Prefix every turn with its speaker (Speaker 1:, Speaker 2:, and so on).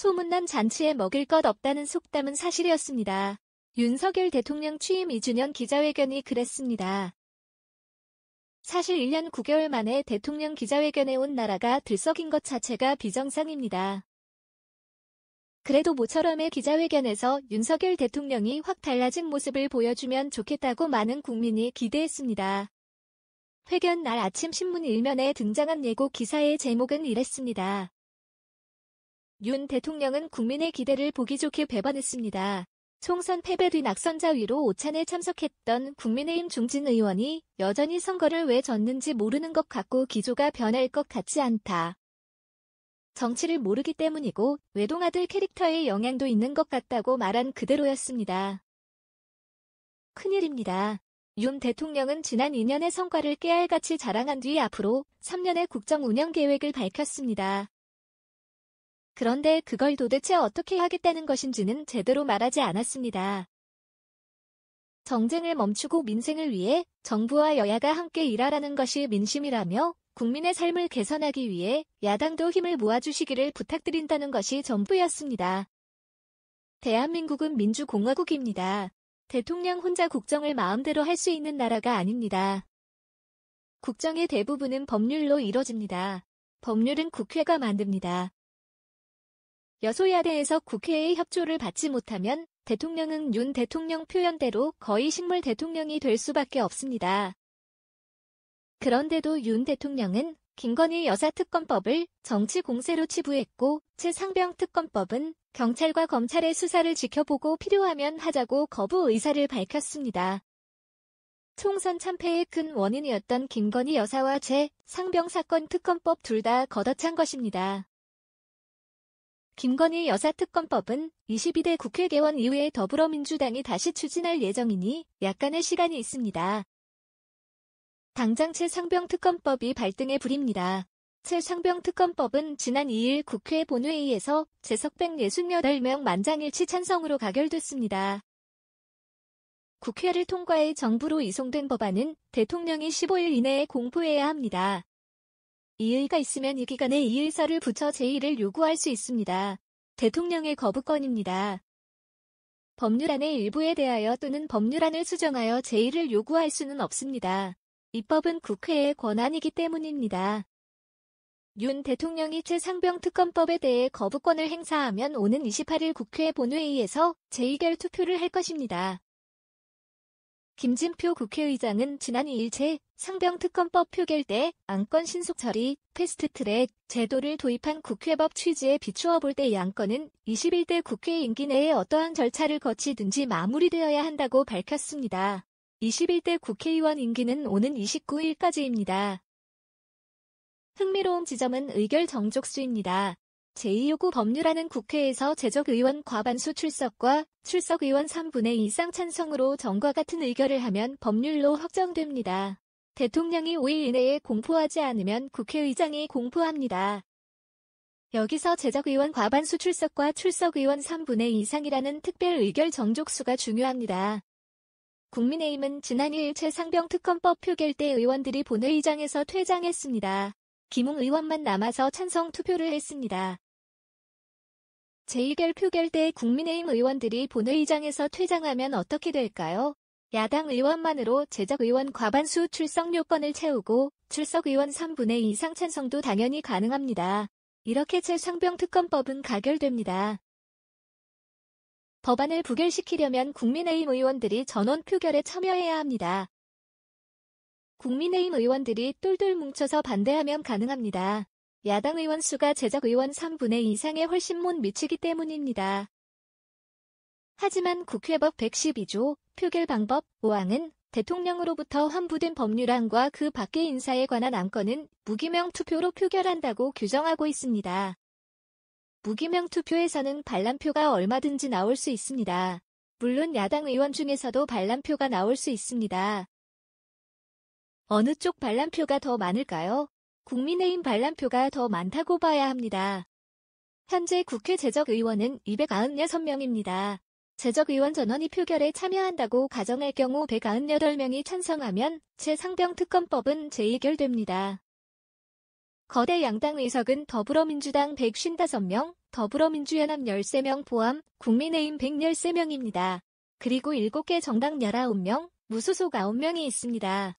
Speaker 1: 소문난 잔치에 먹을 것 없다는 속담은 사실이었습니다. 윤석열 대통령 취임 2주년 기자회견이 그랬습니다. 사실 1년 9개월 만에 대통령 기자회견에 온 나라가 들썩인 것 자체가 비정상입니다. 그래도 모처럼의 기자회견에서 윤석열 대통령이 확 달라진 모습을 보여주면 좋겠다고 많은 국민이 기대했습니다. 회견 날 아침 신문 1면에 등장한 예고 기사의 제목은 이랬습니다. 윤 대통령은 국민의 기대를 보기 좋게 배반했습니다. 총선 패배 뒤 낙선자 위로 오찬에 참석했던 국민의힘 중진 의원이 여전히 선거를 왜 졌는지 모르는 것 같고 기조가 변할 것 같지 않다. 정치를 모르기 때문이고 외동아들 캐릭터의 영향도 있는 것 같다고 말한 그대로였습니다. 큰일입니다. 윤 대통령은 지난 2년의 성과를 깨알같이 자랑한 뒤 앞으로 3년의 국정 운영 계획을 밝혔습니다. 그런데 그걸 도대체 어떻게 하겠다는 것인지는 제대로 말하지 않았습니다. 정쟁을 멈추고 민생을 위해 정부와 여야가 함께 일하라는 것이 민심이라며 국민의 삶을 개선하기 위해 야당도 힘을 모아주시기를 부탁드린다는 것이 전부였습니다. 대한민국은 민주공화국입니다. 대통령 혼자 국정을 마음대로 할 수 있는 나라가 아닙니다. 국정의 대부분은 법률로 이뤄집니다. 법률은 국회가 만듭니다. 여소야대에서 국회의 협조를 받지 못하면 대통령은 윤 대통령 표현대로 거의 식물 대통령이 될 수밖에 없습니다. 그런데도 윤 대통령은 김건희 여사 특검법을 정치 공세로 치부했고 최상병 특검법은 경찰과 검찰의 수사를 지켜보고 필요하면 하자고 거부 의사를 밝혔습니다. 총선 참패의 큰 원인이었던 김건희 여사와 최상병 사건 특검법 둘 다 걷어찬 것입니다. 김건희 여사 특검법은 22대 국회 개원 이후에 더불어민주당이 다시 추진할 예정이니 약간의 시간이 있습니다. 당장 최상병 특검법이 발등에 불입니다. 최상병 특검법은 지난 2일 국회 본회의에서 재석 168명 만장일치 찬성으로 가결됐습니다. 국회를 통과해 정부로 이송된 법안은 대통령이 15일 이내에 공포해야 합니다. 이의가 있으면 이 기간에 이의서를 붙여 제의를 요구할 수 있습니다. 대통령의 거부권입니다. 법률안의 일부에 대하여 또는 법률안을 수정하여 제의를 요구할 수는 없습니다. 입법은 국회의 권한이기 때문입니다. 윤 대통령이 최상병 특검법에 대해 거부권을 행사하면 오는 28일 국회 본회의에서 재의결 투표를 할 것입니다. 김진표 국회의장은 지난 2일 최상병 특검법 표결 때 안건 신속 처리, 패스트트랙 제도를 도입한 국회법 취지에 비추어 볼 때 이 안건은 21대 국회 임기 내에 어떠한 절차를 거치든지 마무리되어야 한다고 밝혔습니다. 21대 국회의원 임기는 오는 29일까지입니다. 흥미로운 지점은 의결 정족수입니다. 제2요구 법률안은 국회에서 제적의원 과반수 출석과 출석의원 3분의 2 이상 찬성으로 전과 같은 의결을 하면 법률로 확정됩니다. 대통령이 5일 이내에 공포하지 않으면 국회의장이 공포합니다. 여기서 제적의원 과반수 출석과 출석의원 3분의 2 이상이라는 특별 의결 정족수가 중요합니다. 국민의힘은 지난 2일 최상병 특검법 표결 때 의원들이 본회의장에서 퇴장했습니다. 김웅 의원만 남아서 찬성 투표를 했습니다. 제2결 표결 때 국민의힘 의원들이 본회의장에서 퇴장하면 어떻게 될까요? 야당 의원만으로 제적의원 과반수 출석 요건을 채우고 출석의원 3분의 2 이상 찬성도 당연히 가능합니다. 이렇게 최상병 특검법은 가결됩니다. 법안을 부결시키려면 국민의힘 의원들이 전원 표결에 참여해야 합니다. 국민의힘 의원들이 똘똘 뭉쳐서 반대하면 가능합니다. 야당 의원 수가 제적 의원 3분의 2 이상에 훨씬 못 미치기 때문입니다. 하지만 국회법 112조 표결 방법 5항은 대통령으로부터 환부된 법률안과 그 밖의 인사에 관한 안건은 무기명 투표로 표결한다고 규정하고 있습니다. 무기명 투표에서는 반란표가 얼마든지 나올 수 있습니다. 물론 야당 의원 중에서도 반란표가 나올 수 있습니다. 어느 쪽 반란표가 더 많을까요? 국민의힘 반란표가 더 많다고 봐야 합니다. 현재 국회 제적의원은 296명입니다. 제적의원 전원이 표결에 참여한다고 가정할 경우 198명이 찬성하면 최상병 특검법은 재의결됩니다. 거대 양당 의석은 더불어민주당 155명, 더불어민주연합 13명 포함 국민의힘 113명입니다. 그리고 7개 정당 19명, 무소속 9명이 있습니다.